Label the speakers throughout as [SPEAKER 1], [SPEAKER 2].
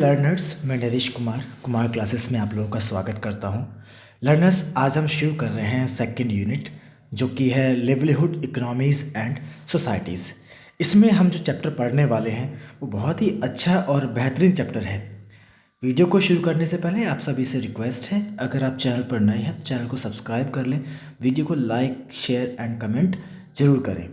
[SPEAKER 1] Learners, मैं Naresh Kumar classes में आप लोगों का स्वागत करता हूं। लर्नर्स, आज हम शुरू कर रहे हैं सेकंड यूनिट जो कि है लिवलीहुड इकोनॉमीज़ एंड सोसाइटीज़। इसमें हम जो चैप्टर पढ़ने वाले हैं वो बहुत ही अच्छा और बेहतरीन चैप्टर है। वीडियो को शुरू करने से पहले आप सभी से रिक्वेस्ट है, अगर आप चैनल पर नए हैं तो चैनल को सब्सक्राइब कर लें, वीडियो को लाइक शेयर एंड कमेंट ज़रूर करें।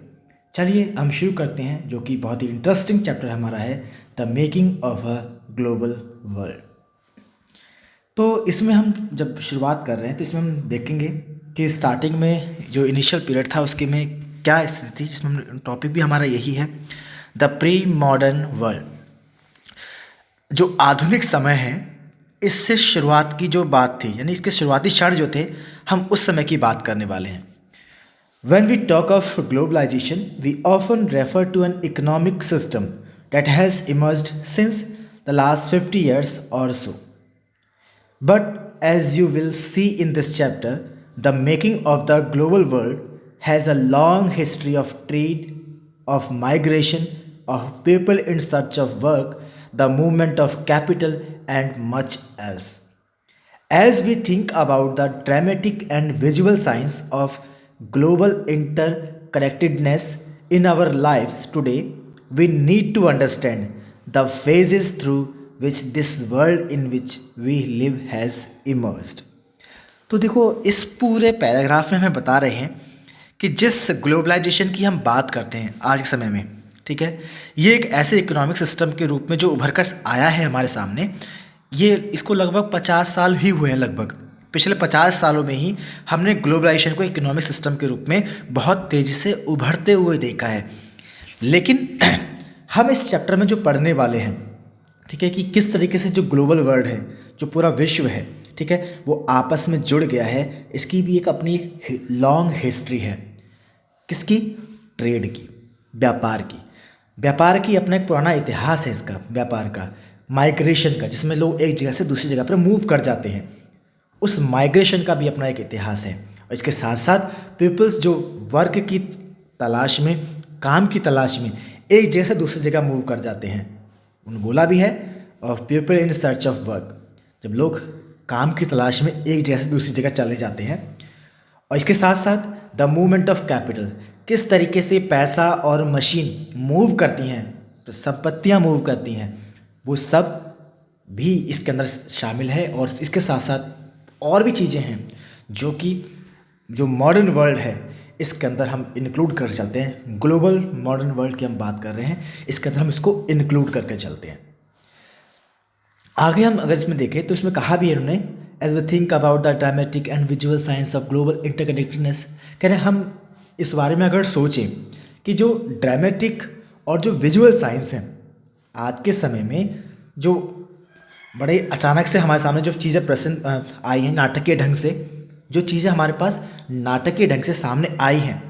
[SPEAKER 1] चलिए हम शुरू करते हैं, जो कि बहुत ही इंटरेस्टिंग चैप्टर हमारा है, the making of a global world. तो इसमें हम जब शुरुआत कर रहे हैं तो इसमें हम देखेंगे कि स्टार्टिंग में जो इनिशियल पीरियड था उसके में क्या स्थिति थी, जिसमें टॉपिक भी हमारा यही है, द प्री मॉडर्न वर्ल्ड। जो आधुनिक समय है, इससे शुरुआत की जो बात थी, यानी इसके शुरुआती क्षण जो थे, हम उस समय की बात करने वाले हैं। When we talk of globalization, we often refer to an economic system that has emerged since the last 50 years or so. But as you will see in this chapter, the making of the global world has a long history of trade, of migration, of people in search of work, the movement of capital, and much else. As we think about the dramatic and visual signs of global interconnectedness in our lives today, we need to understand the phases through which this world in which we live has emerged. तो देखो, इस पूरे paragraph में हमें बता रहे हैं कि जिस ग्लोबलाइजेशन की हम बात करते हैं आज के समय में, ठीक है, ये एक ऐसे इकोनॉमिक सिस्टम के रूप में जो उभर कर आया है हमारे सामने। ये इसको लगभग 50 साल ही हुए हैं। लगभग पिछले 50 सालों में ही हमने ग्लोबलाइजेशन को इकोनॉमिक सिस्टम के रूप में बहुत तेज़ी से उभरते हुए देखा है। लेकिन हम इस चैप्टर में जो पढ़ने वाले हैं, ठीक है, कि किस तरीके से जो ग्लोबल वर्ल्ड है, जो पूरा विश्व है, ठीक है, वो आपस में जुड़ गया है, इसकी भी एक अपनी एक लॉन्ग हिस्ट्री है। किसकी? ट्रेड की, व्यापार की अपना एक पुराना इतिहास है इसका, व्यापार का, माइग्रेशन का, जिसमें लोग एक जगह से दूसरी जगह पर मूव कर जाते हैं, उस माइग्रेशन का भी अपना एक इतिहास है। और इसके साथ साथ पीपल्स जो वर्क की तलाश में, काम की तलाश में एक जगह से दूसरी जगह मूव कर जाते हैं। उन्होंने बोला भी है, of people in search of work, जब लोग काम की तलाश में एक जगह से दूसरी जगह चले जाते हैं। और इसके साथ साथ द मूवमेंट ऑफ कैपिटल, किस तरीके से पैसा और मशीन मूव करती हैं, तो संपत्तियाँ मूव करती हैं, वो सब भी इसके अंदर शामिल है। और इसके साथ साथ और भी चीज़ें हैं जो कि जो मॉडर्न वर्ल्ड है इसके अंदर हम इंक्लूड कर चलते हैं। ग्लोबल मॉडर्न वर्ल्ड की हम बात कर रहे हैं, इसके अंदर हम इसको इंक्लूड करके चलते हैं। आगे हम अगर इसमें देखें तो इसमें कहा भी है इन्होंने, as we think about the dramatic and visual science of global interconnectedness. कह रहे हैं हम इस बारे में अगर सोचें कि जो ड्रामेटिक और जो विजुअल साइंस हैं आज के समय में, जो बड़े अचानक से हमारे सामने जो चीज़ें प्रेजेंट आई हैं, नाटकीय ढंग से जो चीज़ें हमारे पास नाटकीय ढंग से सामने आई हैं,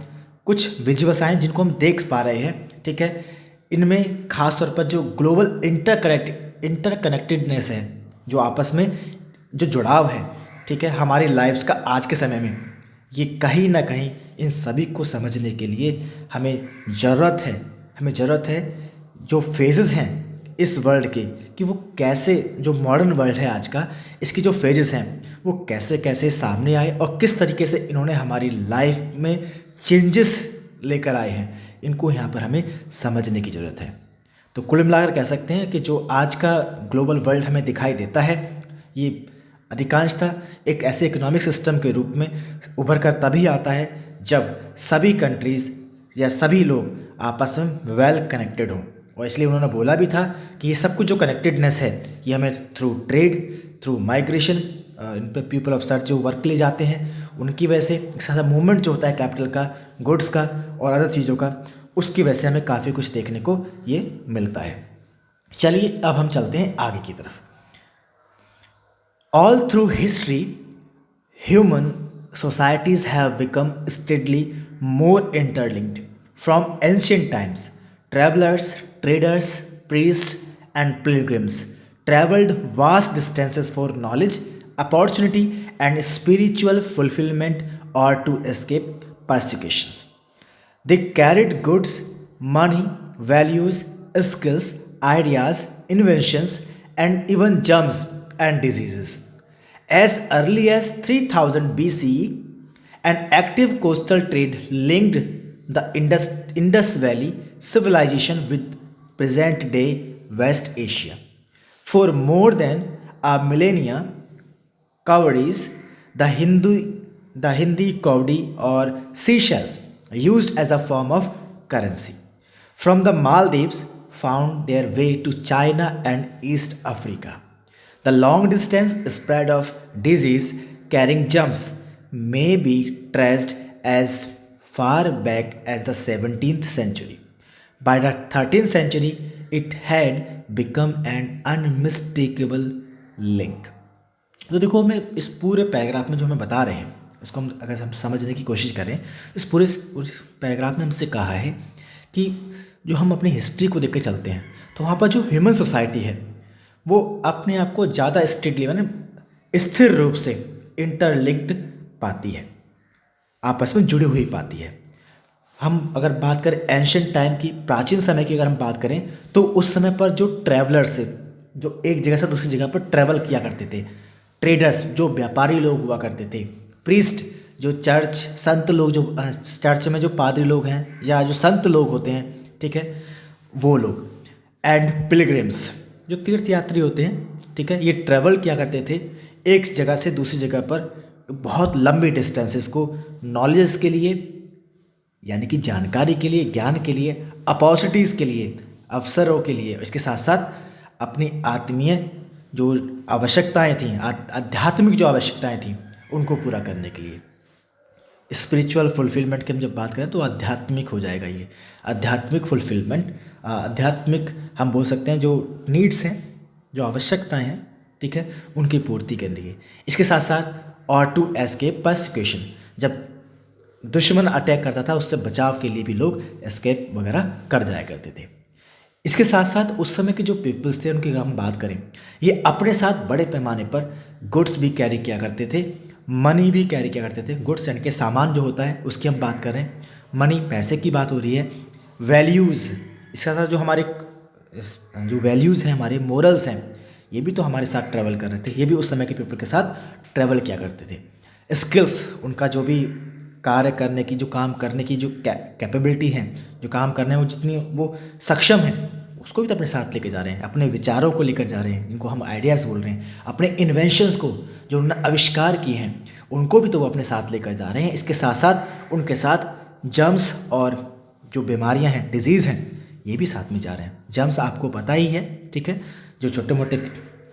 [SPEAKER 1] कुछ विजुअल साइंस जिनको हम देख पा रहे हैं, ठीक है, इनमें खास तौर पर जो ग्लोबल इंटरकनेक्टेडनेस है, जो आपस में जो जुड़ाव है, ठीक है, हमारी लाइफ्स का आज के समय में, ये कहीं ना कहीं इन सभी को समझने के लिए हमें ज़रूरत है जो फेजेस हैं इस वर्ल्ड के, कि वो कैसे, जो मॉडर्न वर्ल्ड है आज का, इसकी जो फेजेस हैं वो कैसे कैसे सामने आए और किस तरीके से इन्होंने हमारी लाइफ में चेंजेस लेकर आए हैं, इनको यहाँ पर हमें समझने की ज़रूरत है। तो कुल मिलाकर कह सकते हैं कि जो आज का ग्लोबल वर्ल्ड हमें दिखाई देता है, ये अधिकांशतः एक ऐसे इकोनॉमिक सिस्टम के रूप में उभर कर तभी आता है जब सभी कंट्रीज़ या सभी लोग आपस में वेल कनेक्टेड हों। और इसलिए उन्होंने बोला भी था कि ये सब कुछ जो कनेक्टेडनेस है, ये हमें थ्रू ट्रेड, थ्रू माइग्रेशन, इन पर पीपल ऑफ सर्च जो वर्क ले जाते हैं उनकी वजह से, एक साथ मूवमेंट जो होता है कैपिटल का, गुड्स का और अदर चीज़ों का, उसकी वजह से हमें काफ़ी कुछ देखने को ये मिलता है। चलिए अब हम चलते हैं आगे की तरफ। All through history human societies have become steadily more interlinked. From ancient times, travelers, traders, priests, and pilgrims traveled vast distances for knowledge, opportunity, and spiritual fulfillment or to escape persecutions. They carried goods, money, values, skills, ideas, inventions, and even germs and diseases. As early as 3000 BCE, an active coastal trade linked the Indus Valley civilization with present day West Asia. For more than a millennia, cowries, the Hindi kaudi or seashells, used as a form of currency. From the Maldives, found their way to China and East Africa. The long distance spread of disease carrying germs may be traced as far back as the 17th century. By the 13th century, it had become an unmistakable link. तो देखो हमें इस पूरे paragraph में जो हमें बता रहे हैं, इसको हम अगर हम समझने की कोशिश करें, इस पूरे पैराग्राफ में हमसे कहा है कि जो हम अपनी हिस्ट्री को देख के चलते हैं तो वहाँ पर जो ह्यूमन सोसाइटी है वो अपने आप को ज़्यादा स्टेडली यानी स्थिर रूप से इंटरलिंक्ड पाती है, आपस में जुड़ी हुई पाती है। हम अगर बात करें एंशिएंट टाइम की, प्राचीन समय की अगर हम बात करें तो उस समय पर जो ट्रैवलर्स जो एक जगह से दूसरी जगह पर ट्रैवल किया करते थे, ट्रेडर्स जो व्यापारी लोग हुआ करते थे, प्रीस्ट जो चर्च संत लोग जो चर्च में जो पादरी लोग हैं या जो संत लोग होते हैं, ठीक है, वो लोग, एंड पिलग्रिम्स जो तीर्थयात्री होते हैं, ठीक है, ये ट्रैवल किया करते थे एक जगह से दूसरी जगह पर बहुत लंबी डिस्टेंसेस को नॉलेज के लिए यानी कि जानकारी के लिए, ज्ञान के लिए, अपॉर्चुनिटीज़ के लिए, अवसरों के लिए, इसके साथ साथ अपनी आत्मीय जो आवश्यकताएं थीं, आध्यात्मिक जो आवश्यकताएं थीं उनको पूरा करने के लिए। स्पिरिचुअल फुलफिलमेंट की हम जब बात करें तो आध्यात्मिक हो जाएगा ये, आध्यात्मिक फुलफिलमेंट, आध्यात्मिक हम बोल सकते हैं जो नीड्स हैं, जो आवश्यकताएं हैं, ठीक है, उनकी पूर्ति करने की। इसके साथ साथ और टू एस्केप परसिक्यूशन, जब दुश्मन अटैक करता था उससे बचाव के लिए भी लोग एस्केप वगैरह कर जाया करते थे। इसके साथ साथ उस समय के जो पीपल्स थे उनकी अगर हम बात करें, ये अपने साथ बड़े पैमाने पर गुड्स भी कैरी किया करते थे, मनी भी कैरी किया करते थे। गुड्स यानी कि सामान जो होता है उसकी हम बात करें, मनी पैसे की बात हो रही है, वैल्यूज़, इसके साथ जो हमारे जो वैल्यूज़ हैं, हमारे मोरल्स हैं, ये भी तो हमारे साथ ट्रैवल कर रहे थे, ये भी उस समय के पीपल के साथ ट्रैवल किया करते थे। स्किल्स, उनका जो भी कार्य करने की, जो काम करने की जो कैपेबिलिटी है, जो काम करने में जितनी वो सक्षम है, उसको भी तो अपने साथ लेके जा रहे हैं, अपने विचारों को लेकर जा रहे हैं, जिनको हम आइडियाज़ बोल रहे हैं, अपने इन्वेंशंस को जो उन्होंने आविष्कार किए हैं उनको भी तो वो अपने साथ लेकर जा रहे हैं। इसके साथ साथ उनके साथ जर्म्स और जो बीमारियां हैं, डिजीज़ हैं, ये भी साथ में जा रहे हैं। जर्म्स आपको पता ही है, ठीक है, जो छोटे मोटे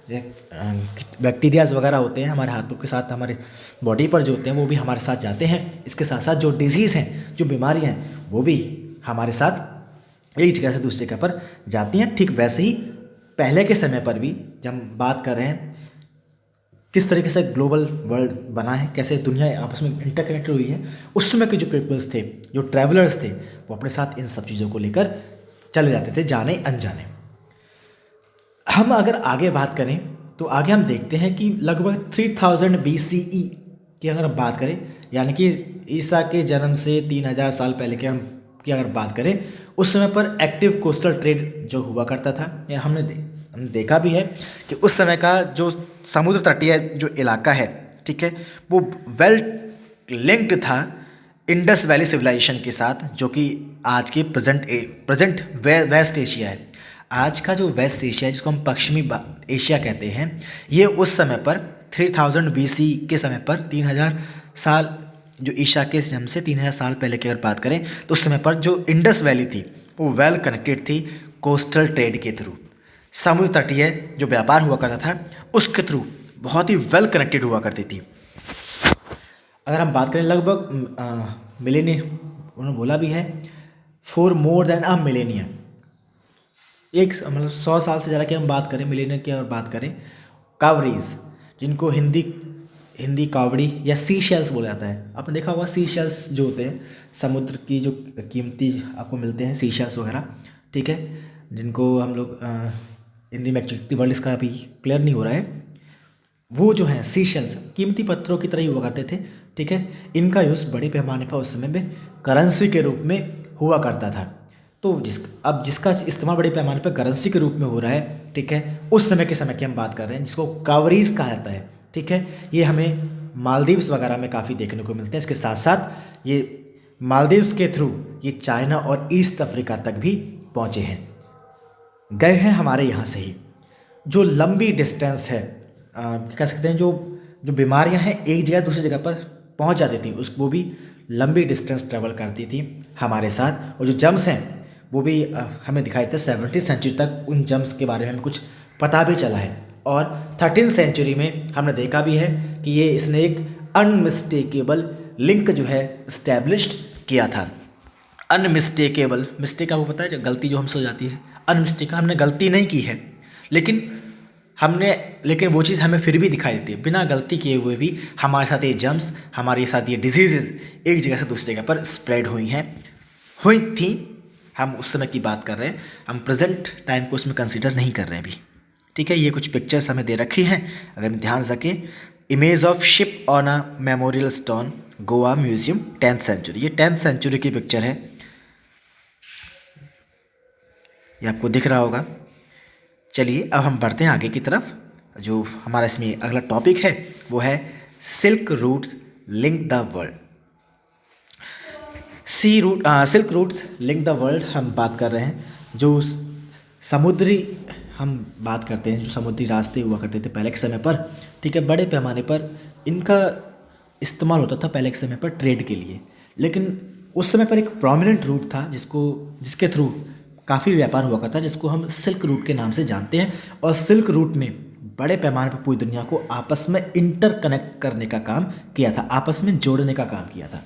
[SPEAKER 1] बैक्टीरियाज वगैरह होते हैं हमारे हाथों के साथ, हमारे बॉडी पर जो होते हैं वो भी हमारे साथ जाते हैं। इसके साथ साथ जो डिजीज़ हैं, जो बीमारियां हैं, वो भी हमारे साथ एक जगह से दूसरी जगह पर जाती हैं। ठीक वैसे ही पहले के समय पर भी जब हम बात कर रहे हैं किस तरीके से ग्लोबल वर्ल्ड बना है, कैसे दुनिया आपस में इंटरकनेक्टेड हुई है, उस समय के जो पीपल्स थे, जो ट्रैवलर्स थे, वो अपने साथ इन सब चीज़ों को लेकर चले जाते थे, जाने अनजाने। हम अगर आगे बात करें तो आगे हम देखते हैं कि लगभग 3000 BCE की अगर हम बात करें, यानी कि ईसा के जन्म से 3000 साल पहले की अगर बात करें, उस समय पर एक्टिव कोस्टल ट्रेड जो हुआ करता था, या हमने देखा भी है कि उस समय का जो समुद्र तटीय जो इलाका है, ठीक है, वो वेल लिंक्ड था इंडस वैली सिविलाइजेशन के साथ, जो कि आज के प्रेजेंट वेस्ट एशिया है। आज का जो वेस्ट एशिया जिसको हम पश्चिमी एशिया कहते हैं, ये उस समय पर 3000 BC के समय पर 3000 साल जो ईसा के जन्म से 3000 साल पहले की अगर बात करें तो उस समय पर जो इंडस वैली थी वो वेल कनेक्टेड थी कोस्टल ट्रेड के थ्रू। समुद्र तटीय जो व्यापार हुआ करता था उसके थ्रू बहुत ही वेल कनेक्टेड हुआ करती थी। अगर हम बात करें लगभग मिलेनियम, उन्होंने बोला भी है for more than a millennium, एक मतलब 100 साल से ज़्यादा की हम बात करें, मिलेनियम की अगर बात करें, कावरीज जिनको हिंदी कावड़ी या सी शेल्स बोला जाता है। आपने देखा होगा सी शेल्स जो होते हैं समुद्र की जो कीमती आपको मिलते हैं, सी शेल्स वगैरह, ठीक है, जिनको हम लोग हिंदी में एक्चुअली वर्ड इसका अभी क्लियर नहीं हो रहा है, वो जो है सी शेल्स कीमती पत्थरों की तरह ही हुआ करते थे, ठीक है। इनका यूज़ बड़े पैमाने पर उस समय में करेंसी के रूप में हुआ करता था। तो अब जिसका इस्तेमाल बड़े पैमाने पर करेंसी के रूप में हो रहा है, ठीक है, उस समय के समय की हम बात कर रहे हैं, जिसको कावरीज कहा जाता है, ठीक है। ये हमें मालदीव्स वगैरह में काफ़ी देखने को मिलते हैं। इसके साथ साथ ये मालदीव्स के थ्रू ये चाइना और ईस्ट अफ्रीका तक भी पहुँचे हैं, गए हैं हमारे यहाँ से ही। जो लंबी डिस्टेंस है, कह सकते हैं, जो बीमारियाँ हैं एक जगह दूसरी जगह पर पहुँच जाती थी, वो भी लंबी डिस्टेंस ट्रेवल करती थी हमारे साथ। और जो जम्स हैं वो भी हमें दिखाई देते, 17वीं सेंचुरी तक उन जम्स के बारे में हमें कुछ पता भी चला है। और 13वीं सेंचुरी में हमने देखा भी है कि ये इसने एक अनमिस्टेकेबल लिंक जो है इस्टेब्लिश्ड किया था। अनमिस्टेकेबल, मिस्टेक आपको पता है, जो गलती जो हमसे हो जाती है, अनमिस्टेकेबल, हमने गलती नहीं की है, लेकिन वो चीज़ हमें फिर भी दिखाई देती है। बिना गलती किए हुए भी हमारे साथ ये जम्स, हमारे साथ ये डिजीज़ एक जगह से दूसरी जगह पर स्प्रेड हुई थी। हम उस समय की बात कर रहे हैं, हम प्रेजेंट टाइम को उसमें कंसीडर नहीं कर रहे हैं अभी, ठीक है। ये कुछ पिक्चर्स हमें दे रखी हैं, अगर हम ध्यान सकें। Image of ship on a memorial stone, Goa museum, 10th century. ये 10th सेंचुरी की पिक्चर है, ये आपको दिख रहा होगा। चलिए अब हम बढ़ते हैं आगे की तरफ। जो हमारा इसमें अगला टॉपिक है वो है silk routes link the world. Silk routes link the world हम बात कर रहे हैं। जो समुद्री हम बात करते हैं, जो समुद्री रास्ते हुआ करते थे पहले के समय पर, ठीक है, बड़े पैमाने पर इनका इस्तेमाल होता था पहले के समय पर ट्रेड के लिए। लेकिन उस समय पर एक प्रोमिनेंट रूट था जिसके थ्रू काफ़ी व्यापार हुआ करता है, जिसको हम सिल्क रूट के नाम से जानते हैं। और सिल्क रूट ने बड़े पैमाने पर पूरी दुनिया को आपस में इंटरकनेक्ट करने का काम किया था, आपस में जोड़ने का काम किया था।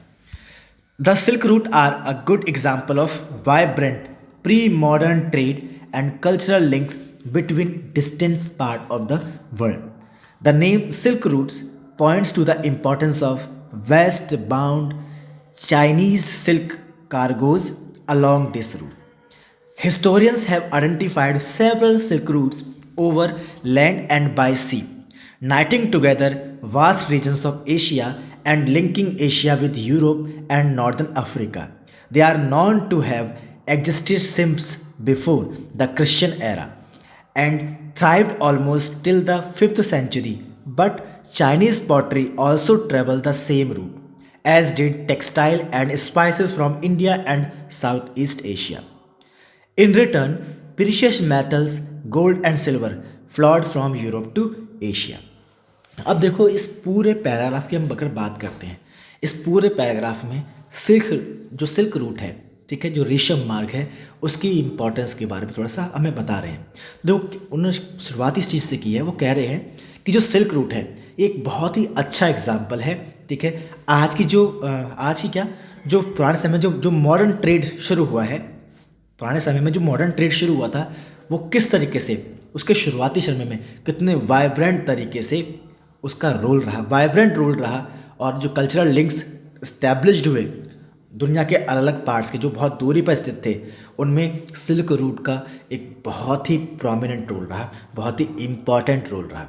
[SPEAKER 1] The silk route are a good example of vibrant pre modern trade and cultural links between distant part of the world. The name Silk Routes points to the importance of westbound Chinese silk cargoes along this route. Historians have identified several silk routes over land and by sea, uniting together vast regions of Asia and linking Asia with Europe and Northern Africa. They are known to have existed since before the Christian era and thrived almost till the 5th century, but Chinese pottery also traveled the same route, as did textile and spices from India and Southeast Asia. In return, precious metals, gold and silver flowed from Europe to Asia. अब देखो, इस पूरे paragraph की हम अगर बात करते हैं, इस पूरे पैराग्राफ में सिल्क रूट है, ठीक है, जो रेशम मार्ग है, उसकी इंपॉर्टेंस के बारे में थोड़ा सा हमें बता रहे हैं। देखो, उन्होंने शुरुआत इस चीज़ से की है, वो कह रहे हैं कि जो सिल्क रूट है एक बहुत ही अच्छा एग्जाम्पल है, ठीक है। आज की जो पुराने समय जो मॉडर्न ट्रेड शुरू हुआ है, पुराने समय में जो मॉडर्न ट्रेड शुरू हुआ था, वो किस तरीके से उसके शुरुआती समय में कितने वाइब्रेंट तरीके से उसका रोल रहा, वाइब्रेंट रोल रहा। और जो कल्चरल लिंक्स इस्टेब्लिश्ड हुए दुनिया के अलग अलग पार्ट्स के, जो बहुत दूरी पर स्थित थे, उनमें सिल्क रूट का एक बहुत ही प्रोमिनेंट रोल रहा, बहुत ही इम्पॉर्टेंट रोल रहा।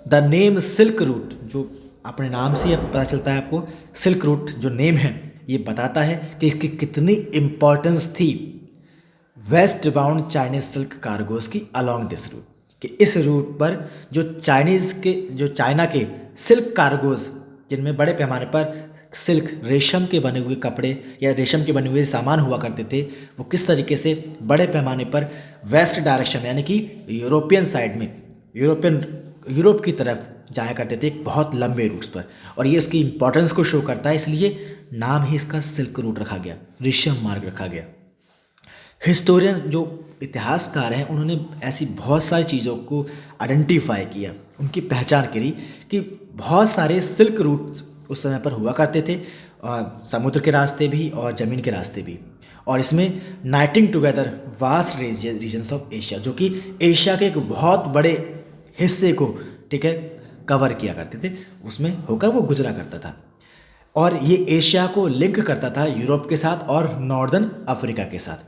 [SPEAKER 1] द नेम सिल्क रूट, जो अपने नाम से पता चलता है आपको, सिल्क रूट जो नेम है ये बताता है कि इसकी कितनी इम्पॉर्टेंस थी waste bound Chinese silk cargoes की अलॉन्ग दिस रूट, कि इस रूट पर जो चाइना के सिल्क कार्गोज, जिनमें बड़े पैमाने पर सिल्क, रेशम के बने हुए कपड़े या रेशम के बने हुए सामान हुआ करते थे, वो किस तरीके से बड़े पैमाने पर वेस्ट डायरेक्शन यानी कि यूरोपियन साइड में, यूरोप की तरफ जाया करते थे, बहुत लंबे रूट्स पर। और ये इसकी इंपॉर्टेंस को शो करता है, इसलिए नाम ही इसका सिल्क रूट रखा गया, रेशम मार्ग रखा गया। हिस्टोरियन, जो इतिहासकार हैं, उन्होंने ऐसी बहुत सारी चीज़ों को आइडेंटिफाई किया, उनकी पहचान करी कि बहुत सारे सिल्क रूट्स उस समय पर हुआ करते थे, समुद्र के रास्ते भी और ज़मीन के रास्ते भी। और इसमें knitting together vast regions of Asia, जो कि एशिया के एक बहुत बड़े हिस्से को, ठीक है, कवर किया करते थे, उसमें होकर वो गुजरा करता था। और ये एशिया को लिंक करता था यूरोप के साथ और नॉर्दर्न अफ्रीका के साथ।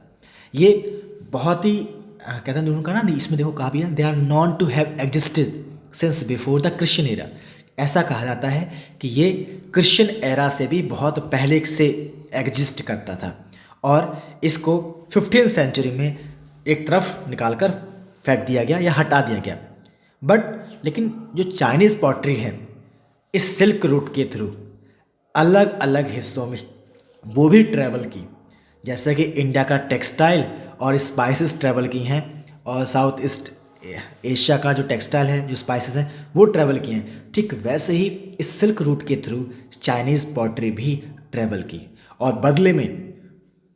[SPEAKER 1] ये बहुत ही कहते हैं उन्होंने कहा ना, इसमें देखो कहा भी है, they are known to have existed since before the Christian era. ऐसा कहा जाता है कि ये क्रिश्चियन एरा से भी बहुत पहले से एग्जिस्ट करता था। और इसको 15th सेंचुरी में एक तरफ निकाल कर फेंक दिया गया या हटा दिया गया। बट लेकिन जो चाइनीज़ पॉटरी है इस सिल्क रूट के थ्रू अलग अलग हिस्सों में वो भी ट्रैवल की, जैसे कि इंडिया का टेक्सटाइल और स्पाइसेस ट्रैवल की हैं, और साउथ ईस्ट एशिया का जो टेक्सटाइल है, जो स्पाइसेस हैं, वो ट्रैवल किए हैं। ठीक वैसे ही इस सिल्क रूट के थ्रू चाइनीज़ पॉटरी भी ट्रैवल की, और बदले में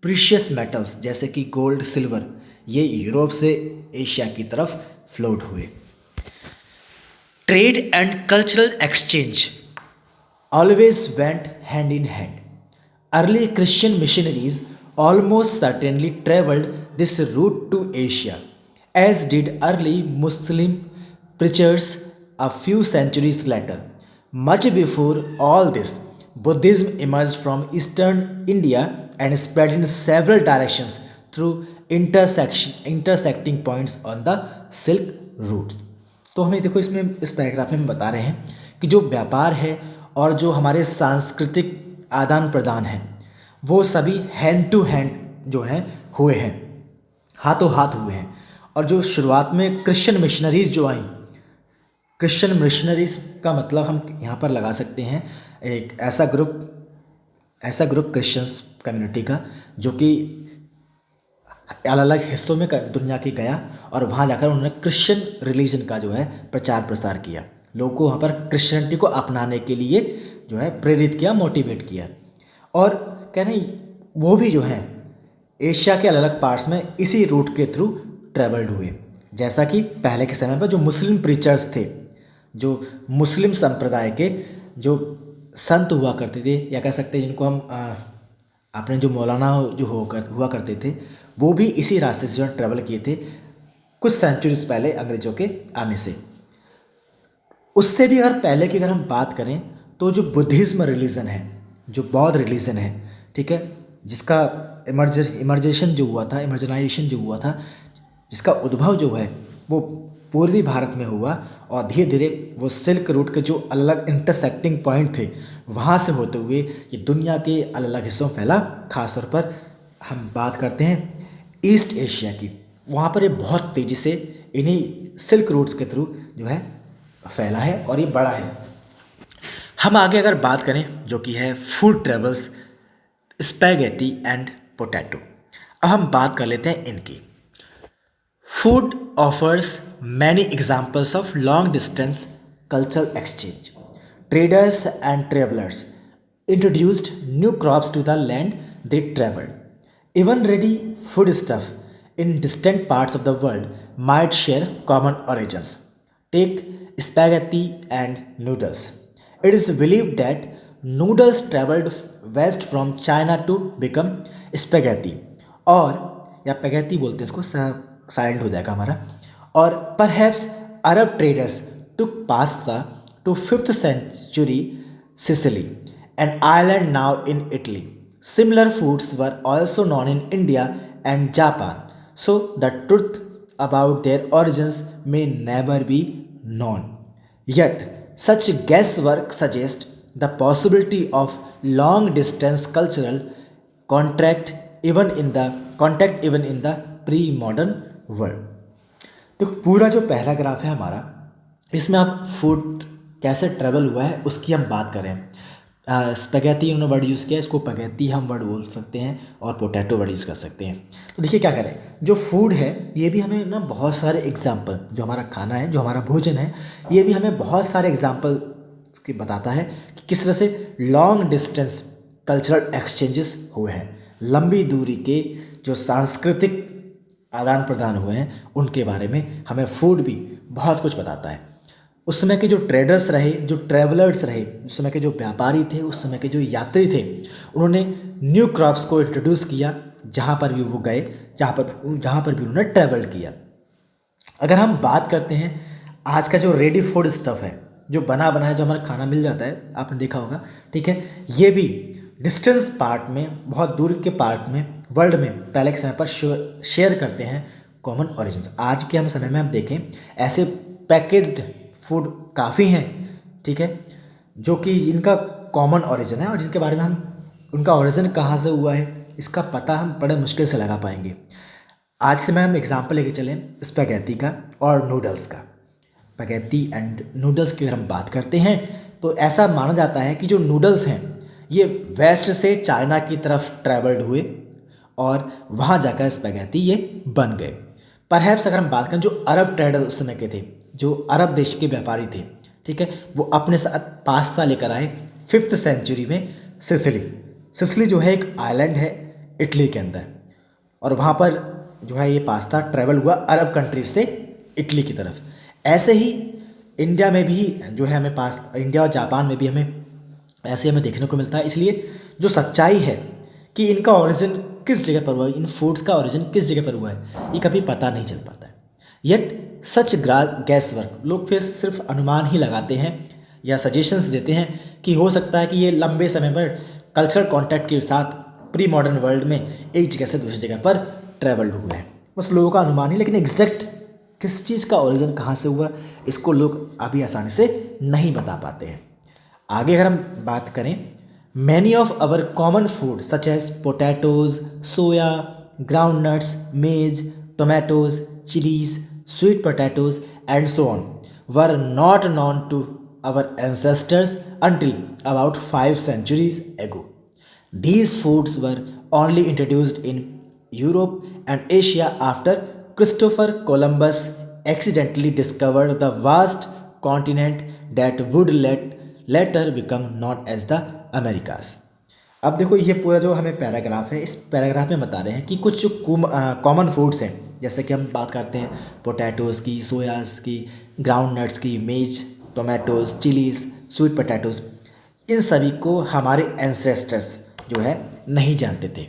[SPEAKER 1] प्रीशियस मेटल्स जैसे कि गोल्ड, सिल्वर, ये यूरोप से एशिया की तरफ फ्लोट हुए। Trade and cultural exchange always went hand in hand. Early Christian missionaries almost certainly traveled this route to Asia, as did early Muslim preachers a few centuries later. Much before all this, Buddhism emerged from eastern India and spread in several directions through intersecting points on the Silk Route. तो हमें देखो इसमें इस paragraph में हम बता रहे हैं कि जो व्यापार है और जो हमारे सांस्कृतिक आदान प्रदान है वो सभी हैंड टू हैंड जो हैं हुए हैं, हाथों हाथ हुए हैं। और जो शुरुआत में क्रिश्चियन मिशनरीज़ जो आई, क्रिश्चियन मिशनरीज़ का मतलब हम यहाँ पर लगा सकते हैं एक ऐसा ग्रुप क्रिश्चियंस कम्युनिटी का जो कि अलग अलग हिस्सों में दुनिया के गया और वहाँ जाकर उन्होंने क्रिश्चियन रिलीजन का जो है प्रचार प्रसार किया, लोगों को वहाँ पर क्रिश्चियनिटी को अपनाने के लिए जो है प्रेरित किया, मोटिवेट किया। और कहना वो भी जो है एशिया के अलग अलग पार्ट्स में इसी रूट के थ्रू ट्रेवल्ड हुए। जैसा कि पहले के समय पर जो मुस्लिम प्रीचर्स थे, जो मुस्लिम संप्रदाय के जो संत हुआ करते थे, या कह सकते हैं जिनको हम अपने जो मौलाना जो हुआ करते थे, वो भी इसी रास्ते से जो ट्रैवल किए थे कुछ सेंचुरीज पहले अंग्रेज़ों के आने से। उससे भी अगर पहले की अगर हम बात करें तो जो बुद्धिज़्म रिलीजन है, जो बौद्ध रिलीजन है, ठीक है, जिसका इमर्जेशन जो हुआ था, इमर्जनाइजेशन जो हुआ था, जिसका उद्भव जो है वो पूर्वी भारत में हुआ और धीरे धीरे वो सिल्क रूट के जो अलग इंटरसेक्टिंग पॉइंट थे वहाँ से होते हुए ये दुनिया के अलग अलग हिस्सों में फैला। खासतौर पर हम बात करते हैं ईस्ट एशिया की, वहाँ पर ये बहुत तेज़ी से इन्हीं सिल्क रूट्स के थ्रू जो है फैला है और ये बड़ा है। हम आगे अगर बात करें जो कि है food travels, spaghetti and potato. अब हम बात कर लेते हैं इनकी। Food offers many examples of long distance cultural exchange. Traders and travellers introduced new crops to the land they travelled. Even ready food stuff in distant parts of the world might share common origins. Take spaghetti and noodles. It is believed that noodles traveled west from China to become spaghetti, और या spaghetti बोलते हैं इसको, silent हो जाएगा हमारा। और perhaps Arab traders took pasta to 5th century Sicily, an island now in Italy. Similar foods were also known in India and Japan, so the truth about their origins may never be known. Yet, such guesswork suggests the possibility of long-distance cultural contact even in the pre-modern world. तो पूरा जो पहला graph है हमारा, इसमें आप food कैसे travel हुआ है उसकी हम बात करें। स्पैगेटी उन्होंने वर्ड यूज़ किया, इसको पगेती हम वर्ड बोल सकते हैं और पोटैटो वर्ड यूज़ कर सकते हैं। तो देखिए क्या करें, जो फूड है ये भी हमें ना बहुत सारे एग्जाम्पल, जो हमारा खाना है, जो हमारा भोजन है, ये भी हमें बहुत सारे एग्जाम्पल की बताता है कि किस तरह से लॉन्ग डिस्टेंस कल्चरल एक्सचेंजेस हुए हैं। लंबी दूरी के जो सांस्कृतिक आदान प्रदान हुए हैं उनके बारे में हमें फूड भी बहुत कुछ बताता है। उस समय के जो ट्रेडर्स रहे, जो ट्रैवलर्स रहे, उस समय के जो व्यापारी थे, उस समय के जो यात्री थे, उन्होंने न्यू क्रॉप्स को इंट्रोड्यूस किया जहाँ पर भी वो गए, जहाँ पर भी उन्होंने ट्रैवल किया। अगर हम बात करते हैं आज का जो रेडी फूड स्टफ़ है, जो बना बनाया जो हमारा खाना मिल जाता है, आपने देखा होगा, ठीक है, ये भी डिस्टेंस पार्ट में, बहुत दूर के पार्ट में, वर्ल्ड में पहले के समय पर शेयर करते हैं कॉमन ओरिजिन। आज के हम समय में हम देखें ऐसे पैकेज्ड फूड काफ़ी हैं, ठीक है, जो कि जिनका कॉमन ओरिजिन है और जिनके बारे में हम, उनका ओरिजिन कहाँ से हुआ है, इसका पता हम बड़े मुश्किल से लगा पाएंगे। आज से मैं हम एग्जाम्पल लेके चलें स्पैगेटी का और नूडल्स का। स्पैगेटी एंड नूडल्स की अगर हम बात करते हैं तो ऐसा माना जाता है कि जो नूडल्स हैं ये वेस्ट से चाइना की तरफ ट्रैवल्ड हुए और वहाँ जाकर स्पैगेटी ये बन गए। परहैप्स अगर हम बात करें जो अरब ट्रेडर उस समय के थे, जो अरब देश के व्यापारी थे, ठीक है, वो अपने साथ पास्ता लेकर आए 5th सेंचुरी में सिसिली जो है एक आइलैंड है इटली के अंदर, और वहाँ पर जो है ये पास्ता ट्रैवल हुआ अरब कंट्रीज से इटली की तरफ। ऐसे ही इंडिया में भी जो है हमें पास्ता, इंडिया और जापान में भी हमें ऐसे हमें देखने को मिलता है। इसलिए जो सच्चाई है कि इनका ओरिजिन किस जगह पर हुआ है, इन फूड्स का ओरिजिन किस जगह पर हुआ है, ये कभी पता नहीं चल पाता है। येट सच गैस वर्क, लोग फिर सिर्फ अनुमान ही लगाते हैं या सजेशंस देते हैं कि हो सकता है कि ये लंबे समय पर कल्चरल कॉन्टैक्ट के साथ प्री मॉडर्न वर्ल्ड में एक जगह से दूसरी जगह पर ट्रैवल्ड हुए हैं। बस लोगों का अनुमान ही, लेकिन एग्जैक्ट किस चीज़ का ओरिजिन कहाँ से हुआ इसको लोग अभी आसानी से नहीं बता पाते हैं। आगे अगर हम बात करें, many of our common food such as potatoes, soya, groundnuts, maize, tomatoes, chillies, sweet potatoes and so on were not known to our ancestors until about 5 centuries ago. These foods were only introduced in Europe and Asia after Christopher Columbus accidentally discovered the vast continent that would later become known as the Americas. अब देखो ये पूरा जो हमें paragraph है, इस paragraph में बता रहे हैं कि कुछ जो कॉमन फूड्स हैं, जैसे कि हम बात करते हैं पोटैटोज़ की, सोयाज़ की, ग्राउंड नट्स की, मेज, टोमेटोज़, चिलीज़, स्वीट पोटैटोज़, इन सभी को हमारे एंसेस्टर्स जो है नहीं जानते थे।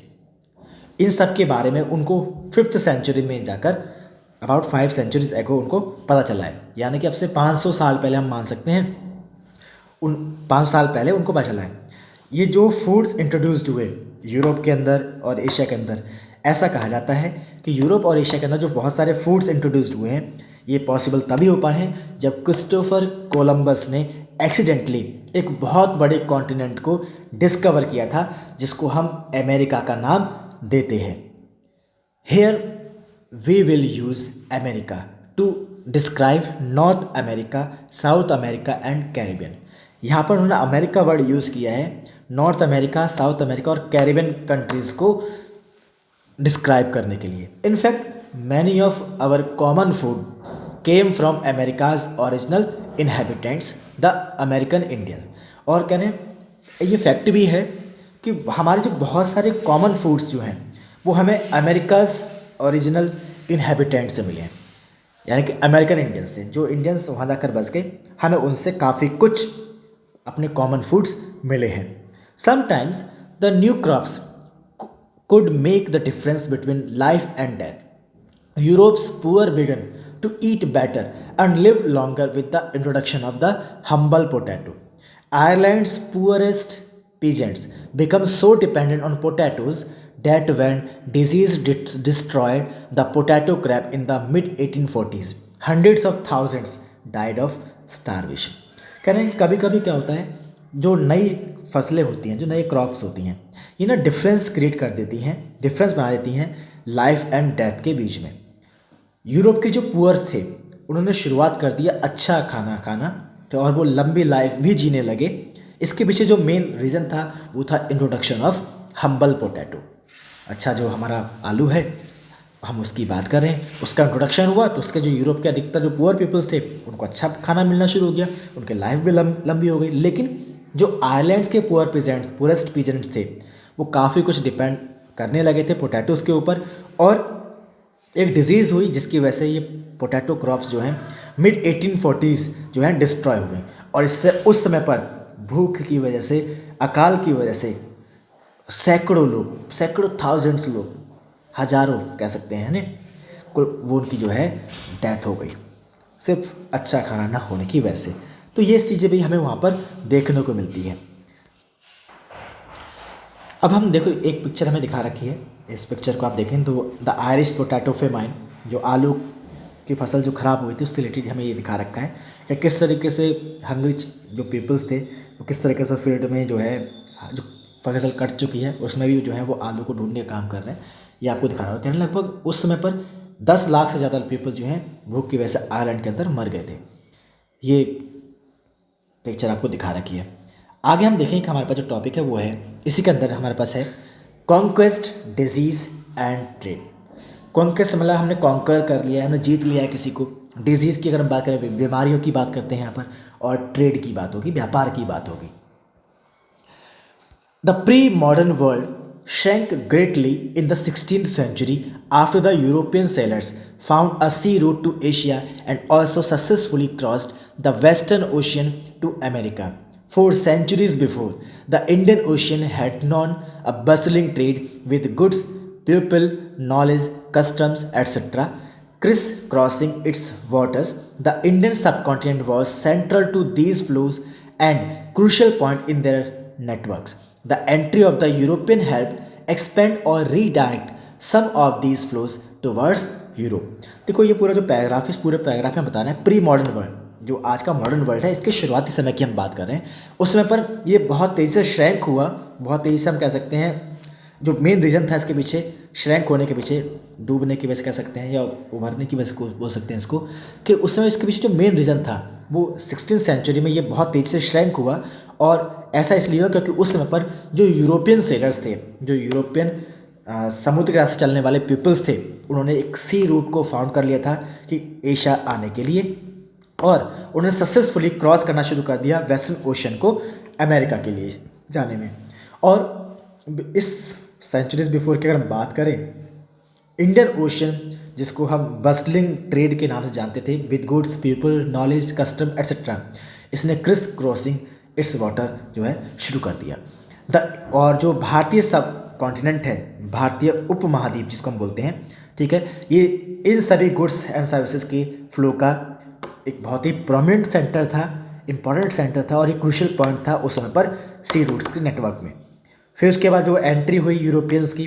[SPEAKER 1] इन सब के बारे में उनको 5th सेंचुरी में जाकर अबाउट 5 सेंचुरीज एगो उनको पता चला है, यानी कि अब से 500 साल पहले हम मान सकते हैं, उन 5 साल पहले उनको पता चला है। ये जो फूड्स इंट्रोड्यूस्ड हुए यूरोप के अंदर और एशिया के अंदर, ऐसा कहा जाता है कि यूरोप और एशिया के अंदर जो बहुत सारे फूड्स इंट्रोड्यूस्ड हुए हैं ये पॉसिबल तभी हो पाए हैं जब क्रिस्टोफर कोलंबस ने एक्सीडेंटली एक बहुत बड़े कॉन्टिनेंट को डिस्कवर किया था जिसको हम अमेरिका का नाम देते हैं। Here we will use America to describe North America, South America and Caribbean. यहाँ पर उन्होंने अमेरिका वर्ड यूज़ किया है नॉर्थ अमेरिका, साउथ अमेरिका और कैरिबियन कंट्रीज़ को डिस्क्राइब करने के लिए। In fact many of our common food came from America's original inhabitants the American Indian. और कहने ये फैक्ट भी है कि हमारे जो बहुत सारे कॉमन फूड्स जो हैं वो हमें अमेरिकाज ओरिजिनल इनहेबिटेंट से मिले हैं, यानी कि अमेरिकन इंडियंस से। जो इंडियंस वहाँ जाकर बस गए, हमें उनसे काफ़ी कुछ अपने कॉमन फूड्स मिले हैं। Sometimes the new crops could make the difference between life and death. Europe's poor began to eat better and live longer with the introduction of the humble potato. Ireland's poorest peasants became so dependent on potatoes that when disease destroyed the potato crop in the mid-1840s, hundreds of thousands died of starvation. कह रहे हैं कि कभी कभी क्या होता है, जो नई फसलें होती हैं, जो नई क्रॉप्स होती हैं, ये ना डिफरेंस क्रिएट कर देती हैं, डिफरेंस बना देती हैं लाइफ एंड डेथ के बीच में। यूरोप के जो पुअर थे उन्होंने शुरुआत कर दिया अच्छा खाना खाना, तो और वो लंबी लाइफ भी जीने लगे। इसके पीछे जो मेन रीज़न था वो था इंट्रोडक्शन ऑफ हम्बल पोटैटो। अच्छा, जो हमारा आलू है हम उसकी बात कर रहे हैं, उसका इंट्रोडक्शन हुआ तो उसके जो यूरोप के अधिकतर जो पुअर पीपल्स थे उनको अच्छा खाना मिलना शुरू हो गया, उनकी लाइफ भी लंबी हो गई। लेकिन जो आयरलैंड्स के पुअर पुअरेस्ट पीजेंट्स थे वो काफ़ी कुछ डिपेंड करने लगे थे पोटैटोज़ के ऊपर, और एक डिजीज़ हुई जिसकी वजह से ये पोटैटो क्रॉप्स जो हैं mid-1840s जो हैं डिस्ट्रॉय हो गए। और इससे उस समय पर भूख की वजह से, अकाल की वजह से सैकड़ों लोग, सैकड़ों थाउजेंड्स लोग, हजारों कह सकते हैं ना, वो उनकी जो है डेथ हो गई सिर्फ अच्छा खाना ना होने की वजह से। तो ये चीज़ें भी हमें वहाँ पर देखने को मिलती हैं। अब हम देखो एक पिक्चर हमें दिखा रखी है, इस पिक्चर को आप देखें तो द आयरिश पोटैटो फेमाइन, जो आलू की फसल जो ख़राब हुई थी उससे रिलेटेड हमें ये दिखा रखा है कि किस तरीके से हंगरी जो पीपल्स थे वो किस तरीके से फील्ड में जो है जो फसल कट चुकी है, उसमें भी जो है वो आलू को ढूंढने का काम कर रहे हैं। ये आपको दिखा रहा हूँ। कहने लगभग उस समय पर 10 लाख से ज़्यादा पीपल जो हैं भूख की वजह से आयरलैंड के अंदर मर गए थे। ये पिक्चर आपको दिखा रखी है। आगे हम देखेंगे कि हमारे पास जो टॉपिक है वो है, इसी के अंदर हमारे पास है conquest, disease and trade. Conquest मतलब हमने कॉन्कर कर लिया है, हमने जीत लिया है किसी को। डिजीज़ की अगर हम बात करें, बीमारियों की बात करते हैं यहाँ पर, और ट्रेड की बात होगी, व्यापार की बात होगी। The pre-modern world shrank greatly in the 16th century after the European sailors found a sea route to Asia and also successfully crossed the Western Ocean to America. 4 centuries before, the Indian Ocean had known a bustling trade with goods, people, knowledge, customs, etc. Criss-crossing its waters, the Indian subcontinent was central to these flows and crucial point in their networks. The entry of the European helped expand or redirect some of these flows towards Europe. देखो ये पूरा जो paragraph है, इस पूरे paragraph में बताना है प्री मॉडर्न वर्ल्ड, जो आज का मॉडर्न वर्ल्ड है, इसके शुरुआती समय की हम बात कर रहे हैं। उस समय पर ये बहुत तेज़ी से श्रैंक हुआ, बहुत तेज़ी से हम कह सकते हैं। जो मेन रीज़न था इसके पीछे, श्रैंक होने के पीछे, डूबने की वजह से कह सकते हैं या उभरने की वजह से बोल सकते हैं इसको, कि उस समय इसके पीछे जो मेन रीज़न था वो 16th सेंचुरी में ये बहुत तेज़ी से श्रैंक हुआ। और ऐसा इसलिए हुआ क्योंकि उस समय पर जो यूरोपियन सेलर्स थे, जो यूरोपियन समुद्र के रास्ते चलने वाले पीपल्स थे, उन्होंने एक सी रूट को फाउंड कर लिया था कि एशिया आने के लिए, और उन्होंने सक्सेसफुली क्रॉस करना शुरू कर दिया वेस्टर्न ओशन को अमेरिका के लिए जाने में। और इस सेंचुरीज बिफोर की अगर हम बात करें, इंडियन ओशन जिसको हम बस्टलिंग ट्रेड के नाम से जानते थे, with goods, people, knowledge, custom etcetera, इसने क्रिस क्रॉसिंग इट्स वाटर जो है शुरू कर दिया। और जो भारतीय सब कॉन्टिनेंट है, भारतीय उपमहाद्वीप जिसको हम बोलते हैं, ठीक है, ये इन सभी गुड्स एंड सर्विसेज के फ्लो का एक बहुत ही प्रोमिनेंट सेंटर था, इंपॉर्टेंट सेंटर था और एक क्रूशियल पॉइंट था उस समय पर सी रूट्स के नेटवर्क में। फिर उसके बाद जो एंट्री हुई यूरोपियंस की,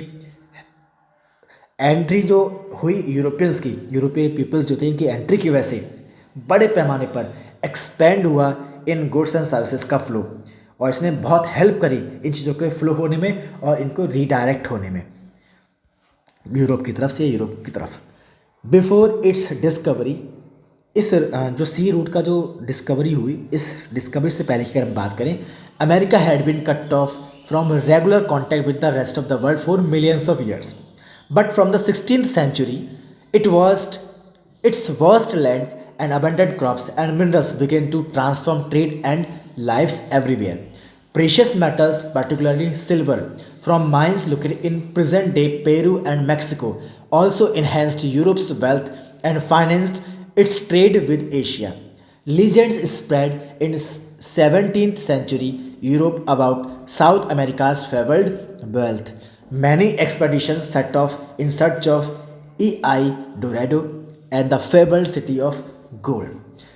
[SPEAKER 1] यूरोपियन पीपल्स जो थे, इनकी एंट्री की वजह से बड़े पैमाने पर एक्सपेंड हुआ इन गुड्स एंड सर्विसेज का फ्लो, और इसने बहुत हेल्प करी इन चीज़ों के फ्लो होने में और इनको रीडायरेक्ट होने में यूरोप की तरफ से यूरोप की तरफ। बिफोर इट्स डिस्कवरी, इस जो सी रूट का जो डिस्कवरी हुई, इस डिस्कवरी से पहले की अगर हम बात करें, America had been cut off from regular contact with the rest of the world for millions of years, but from the 16th century its vast lands and abundant crops and minerals began to transform trade and lives everywhere. Precious metals, particularly silver, from mines located in present-day Peru and Mexico, also enhanced Europe's wealth and financed its trade with Asia. Legends spread in 17th century Europe about South America's fabled wealth. Many expeditions set off in search of El Dorado and the fabled city of gold.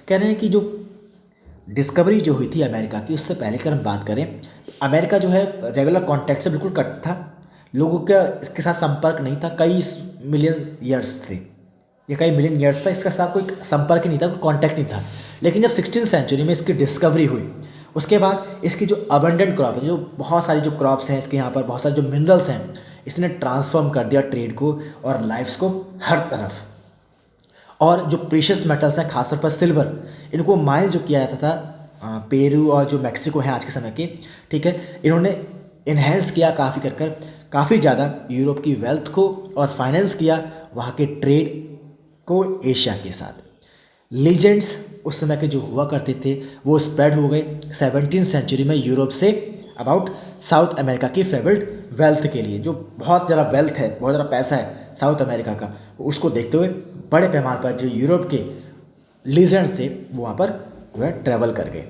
[SPEAKER 1] कह रहे हैं कि जो discovery जो हुई थी America की, उससे पहले अगर हम बात करें, अमेरिका जो है रेगुलर कॉन्टैक्ट से बिल्कुल कट था, लोगों का इसके साथ संपर्क नहीं था, कई मिलियन ईयर्स थे, ये कई मिलियन ईयर्स था, इसके साथ कोई संपर्क नहीं था, कोई कॉन्टैक्ट नहीं था। लेकिन जब 16th सेंचुरी में इसकी डिस्कवरी हुई, उसके बाद इसकी जो अबंडेंट क्रॉप है, जो बहुत सारी जो क्रॉप्स हैं इसके यहाँ पर, बहुत सारे जो मिनरल्स हैं, इसने ट्रांसफॉर्म कर दिया ट्रेड को और लाइफ्स को हर तरफ। और जो प्रीशियस मेटल्स हैं, खासतौर पर सिल्वर, इनको माइन जो किया जाता था पेरू और जो मैक्सिको है आज के समय के, ठीक है, इन्होंने इन्हेंस किया काफ़ी ज़्यादा यूरोप की वेल्थ को और फाइनेंस किया वहाँ के ट्रेड को एशिया के साथ। लीजेंड्स उस समय के जो हुआ करते थे वो स्प्रेड हो गए 17th सेंचुरी में Europe say about south America की फेबल्ड वेल्थ के लिए, जो बहुत ज़्यादा वेल्थ है, बहुत ज़्यादा पैसा है साउथ अमेरिका का, उसको देखते हुए बड़े पैमाने पर जो यूरोप के लीजेंड्स थे वो वहाँ पर जो है ट्रैवल कर गए,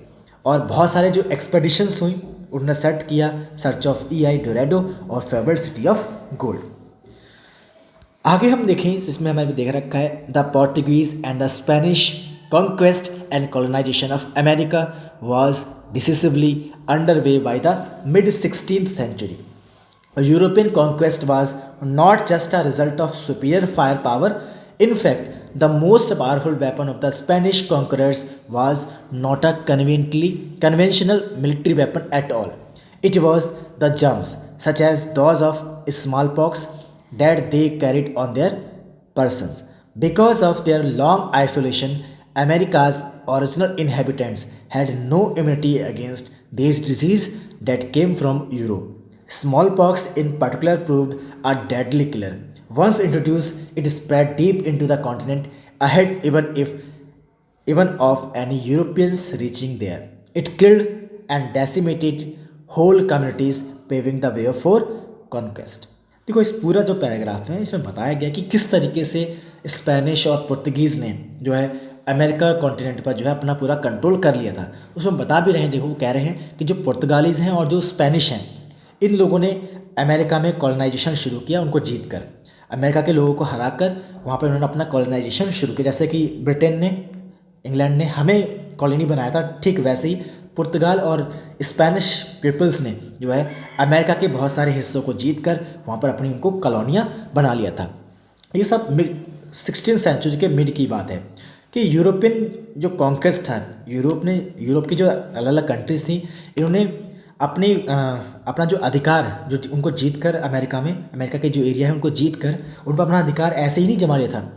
[SPEAKER 1] और बहुत सारे जो एक्सपेडिशंस हुई उन्होंने सेट किया सर्च ऑफ El Dorado और फेबल्ड सिटी ऑफ गोल्ड। आगे हम देखें, इसमें हमें देख रखा है the Portuguese and the Spanish conquest and colonization of America was decisively underway by the mid-16th century. European conquest was not just a result of superior firepower. In fact, the most powerful weapon of the Spanish conquerors was not a conventional military weapon at all. It was the germs, such as those of smallpox, that they carried on their persons. Because of their long isolation, America's original inhabitants had no immunity against these diseases that came from Europe. Smallpox in particular proved a deadly killer. Once introduced, it spread deep into the continent, ahead even of any Europeans reaching there. It killed and decimated whole communities, paving the way for conquest. देखो इस पूरा जो paragraph है इसमें बताया गया कि किस तरीके से स्पेनिश और पुर्तगीज़ ने जो है अमेरिका कॉन्टिनेंट पर जो है अपना पूरा कंट्रोल कर लिया था। उसमें बता भी रहे हैं, देखो वो कह रहे हैं कि जो पुर्तगालीज़ हैं और जो स्पेनिश हैं, इन लोगों ने अमेरिका में कॉलोनाइजेशन शुरू किया, उनको जीत कर अमेरिका के लोगों को हरा कर वहाँ पर उन्होंने अपना कॉलोनाइजेशन शुरू किया। जैसे कि ब्रिटेन ने, इंग्लैंड ने हमें कॉलोनी बनाया था, ठीक वैसे ही पुर्तगाल और स्पेनिश पीपल्स ने जो है अमेरिका के बहुत सारे हिस्सों को जीत कर वहाँ पर अपनी उनको कॉलोनियाँ बना लिया था। ये सब 16th सेंचुरी के मिड की बात है कि यूरोपियन जो कॉन्क्वेस्ट था, यूरोप की जो अलग अलग कंट्रीज़ थी, इन्होंने अपना जो अधिकार जो उनको जीत कर अमेरिका के जो एरिया है उनको जीत कर उन पर अपना अधिकार ऐसे ही नहीं जमा लिया था।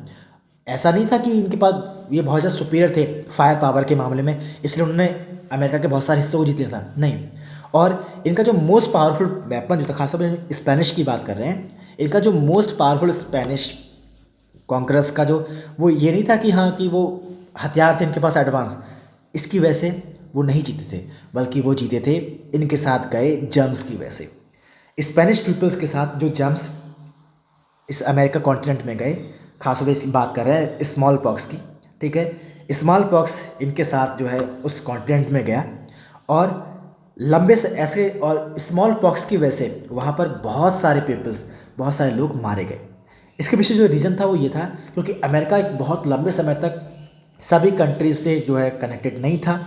[SPEAKER 1] ऐसा नहीं था कि इनके पास ये बहुत ज़्यादा सुपीरियर थे फायर पावर के मामले में, इसलिए उन्होंने अमेरिका के बहुत सारे हिस्सों को जीत लिया था, नहीं। और इनका जो मोस्ट पावरफुल वेपन जो था, खासतौर पर स्पेनिश की बात कर रहे हैं, इनका जो मोस्ट पावरफुल स्पेनिश कॉन्करर्स का जो वो ये नहीं था कि हाँ कि वो हथियार थे इनके पास एडवांस, इसकी वजह से वो नहीं जीते थे, बल्कि वो जीते थे इनके साथ गए जर्म्स की वजह से। स्पेनिश पीपल्स के साथ जो जर्म्स इस अमेरिका कॉन्टिनेंट में गए, खासतौर पर बात कर रहे हैं स्मॉल पॉक्स की, ठीक है। स्मॉल पॉक्स इनके साथ जो है उस कॉन्टिनेंट में गया और लंबे से ऐसे, और स्मॉल पॉक्स की वजह से वहाँ पर बहुत सारे पीपल्स, बहुत सारे लोग मारे गए। इसके पीछे जो रीज़न था वो ये था क्योंकि अमेरिका एक बहुत लंबे समय तक सभी कंट्रीज से जो है कनेक्टेड नहीं था,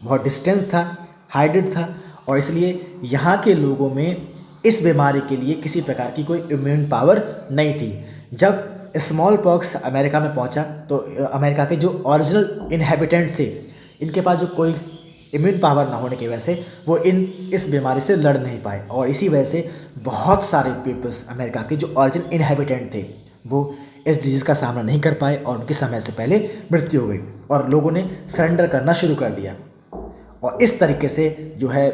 [SPEAKER 1] बहुत डिस्टेंस था, हाइडेड था, और इसलिए यहाँ के लोगों में इस बीमारी के लिए किसी प्रकार की कोई इम्यून पावर नहीं थी। जब स्मॉल पॉक्स अमेरिका में पहुँचा तो अमेरिका के जो ओरिजिनल इनहेबिटेंट थे, इनके पास जो कोई इम्यून पावर ना होने की वजह से वो इस बीमारी से लड़ नहीं पाए, और इसी वजह से बहुत सारे पीपल्स अमेरिका के जो ओरिजिनल इनहेबिटेंट थे वो इस डिजीज़ का सामना नहीं कर पाए और उनकी समय से पहले मृत्यु हो गई और लोगों ने सरेंडर करना शुरू कर दिया। और इस तरीके से जो है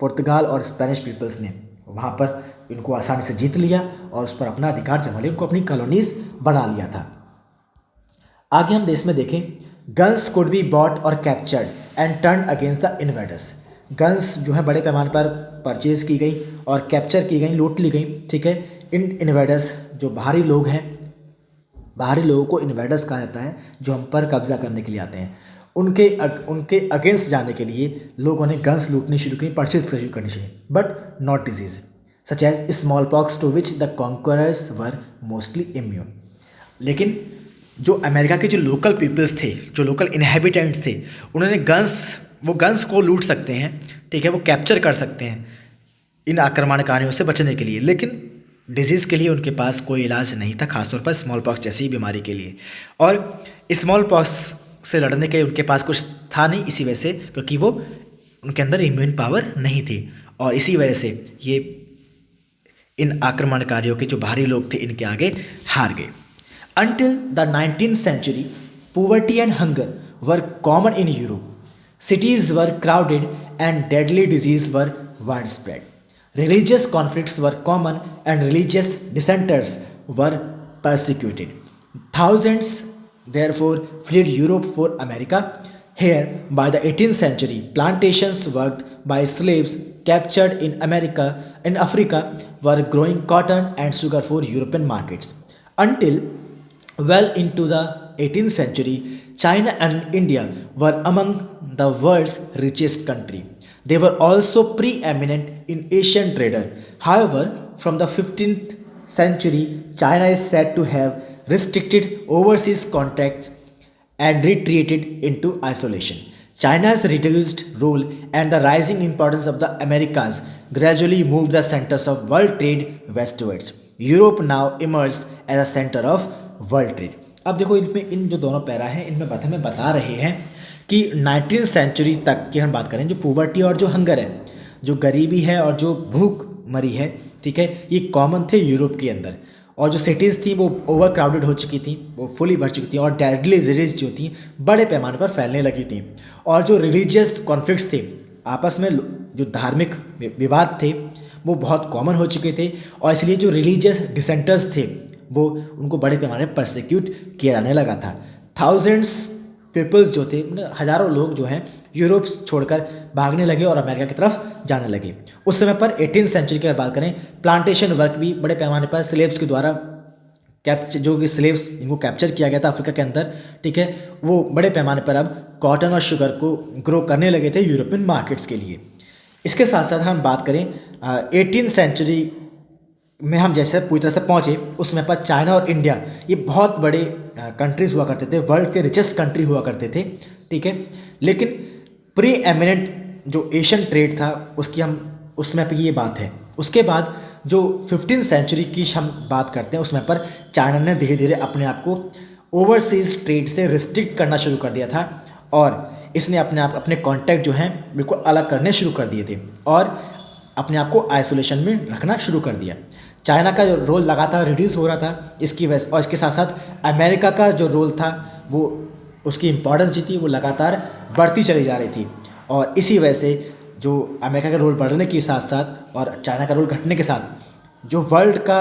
[SPEAKER 1] पुर्तगाल और स्पेनिश पीपल्स ने वहाँ पर इनको आसानी से जीत लिया और उस पर अपना अधिकार जमा लिया, उनको अपनी कॉलोनीज बना लिया था। आगे हम देश में देखें, गन्स कुड बी बॉट और captured and turn against the invaders. Guns जो है बड़े पैमाने पर परचेज़ की गई और कैप्चर की गई, लूट ली गई, ठीक है। इन इन्वेडर्स जो बाहरी लोग हैं, बाहरी लोगों को इन्वेडर्स कहा जाता है, जो हम पर कब्जा करने के लिए आते हैं, उनके अगेंस्ट जाने के लिए लोगों ने गन्स लूटनी शुरू की, परचेज शुरू करनी शुरू की, but not diseases such as smallpox to which the conquerors were mostly immune. लेकिन जो अमेरिका के जो लोकल पीपल्स थे, जो लोकल इनहेबिटेंट्स थे, उन्होंने गन्स को लूट सकते हैं, ठीक है, वो कैप्चर कर सकते हैं इन आक्रमणकारियों से बचने के लिए, लेकिन डिजीज़ के लिए उनके पास कोई इलाज नहीं था, खासतौर पर स्मॉल पॉक्स जैसी बीमारी के लिए। और स्मॉल पॉक्स से लड़ने के लिए उनके पास कुछ था नहीं, इसी वजह से, क्योंकि वो उनके अंदर इम्यून पावर नहीं थी, और इसी वजह से ये इन आक्रमणकारियों के जो बाहरी लोग थे इनके आगे हार गए। Until the 19th century, poverty and hunger were common in Europe. Cities were crowded and deadly disease were widespread. Religious conflicts were common and religious dissenters were persecuted. Thousands therefore fled Europe for America. Here, by the 18th century, plantations worked by slaves captured in Africa were growing cotton and sugar for European markets. Until well into the 18th century, China and India were among the world's richest country. They were also preeminent in Asian trader. However, from the 15th century, China is said to have restricted overseas contacts and retreated into isolation. China's reduced role and the rising importance of the Americas gradually moved the centers of world trade westwards. Europe now emerged as a center of world trade. अब देखो इनमें इन जो दोनों para हैं इनमें हमें बता रहे हैं कि 19th सेंचुरी तक की हम बात करें, जो पॉवर्टी और जो हंगर है, जो गरीबी है और जो भूख मरी है, ठीक है, ये कॉमन थे यूरोप के अंदर। और जो सिटीज़ थी वो ओवर क्राउडेड हो चुकी थी, वो फुली भर चुकी थी और डेडली डिजीज जो थी बड़े पैमाने पर फैलने लगी थी। और जो रिलीजियस कॉन्फ्लिक्ट्स थे, आपस में जो धार्मिक विवाद थे वो बहुत कॉमन हो चुके थे। और इसलिए जो रिलीजियस डिसेंटर्स थे वो उनको बड़े पैमाने पर परसिक्यूट किया जाने लगा था। थाउजेंड्स पीपल्स जो थे, हज़ारों लोग जो हैं यूरोप छोड़कर भागने लगे और अमेरिका की तरफ जाने लगे। उस समय पर 18वीं सेंचुरी की अगर बात करें, प्लांटेशन वर्क भी बड़े पैमाने पर स्लेव्स के द्वारा कैप्चर, जो कि स्लेव्स इनको कैप्चर किया गया था अफ्रीका के अंदर, ठीक है, वो बड़े पैमाने पर अब कॉटन और शुगर को ग्रो करने लगे थे यूरोपियन मार्केट्स के लिए। इसके साथ साथ हम बात करें 18वीं सेंचुरी में हम जैसे पूरी तरह से पहुँचे, उस समय पर चाइना और इंडिया ये बहुत बड़े कंट्रीज़ हुआ करते थे, वर्ल्ड के रिचेस्ट कंट्री हुआ करते थे, ठीक है। लेकिन प्री एमिनेंट जो एशियन ट्रेड था उसकी हम उस समय पर ये बात है। उसके बाद जो 15वीं सेंचुरी की हम बात करते हैं, उस समय पर चाइना ने धीरे धीरे अपने आप को ओवरसीज़ ट्रेड से रिस्ट्रिक्ट करना शुरू कर दिया था और इसने अपने कॉन्टैक्ट जो हैं बिल्कुल अलग करने शुरू कर दिए थे और अपने आप को आइसोलेशन में रखना शुरू कर दिया। चाइना का जो रोल लगातार रिड्यूस हो रहा था इसकी वजह, और इसके साथ साथ अमेरिका का जो रोल था वो उसकी इम्पोर्टेंस जी थी वो लगातार बढ़ती चली जा रही थी। और इसी वजह से जो अमेरिका का रोल बढ़ने के साथ साथ और चाइना का रोल घटने के साथ जो वर्ल्ड का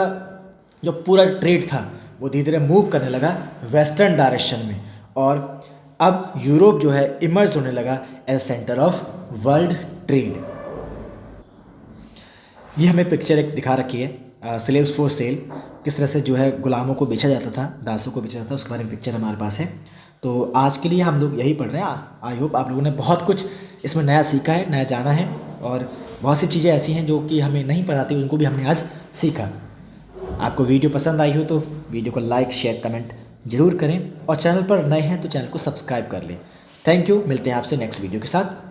[SPEAKER 1] जो पूरा ट्रेड था वो धीरे धीरे मूव करने लगा वेस्टर्न डायरेक्शन में। और अब यूरोप जो है इमर्ज होने लगा as centre of world trade. ये हमें पिक्चर एक दिखा रखी है, स्लेव्स फॉर सेल, किस तरह से जो है गुलामों को बेचा जाता था, दासों को बेचा जाता था, उसके बारे में पिक्चर हमारे पास है। तो आज के लिए हम लोग यही पढ़ रहे हैं। आई होप आप लोगों ने बहुत कुछ इसमें नया सीखा है, नया जाना है और बहुत सी चीज़ें ऐसी हैं जो कि हमें नहीं पता थी, उनको भी हमने आज सीखा। आपको वीडियो पसंद आई हो तो वीडियो को लाइक शेयर कमेंट जरूर करें और चैनल पर नए हैं तो चैनल को सब्सक्राइब कर लें। थैंक यू, मिलते हैं आपसे नेक्स्ट वीडियो के साथ।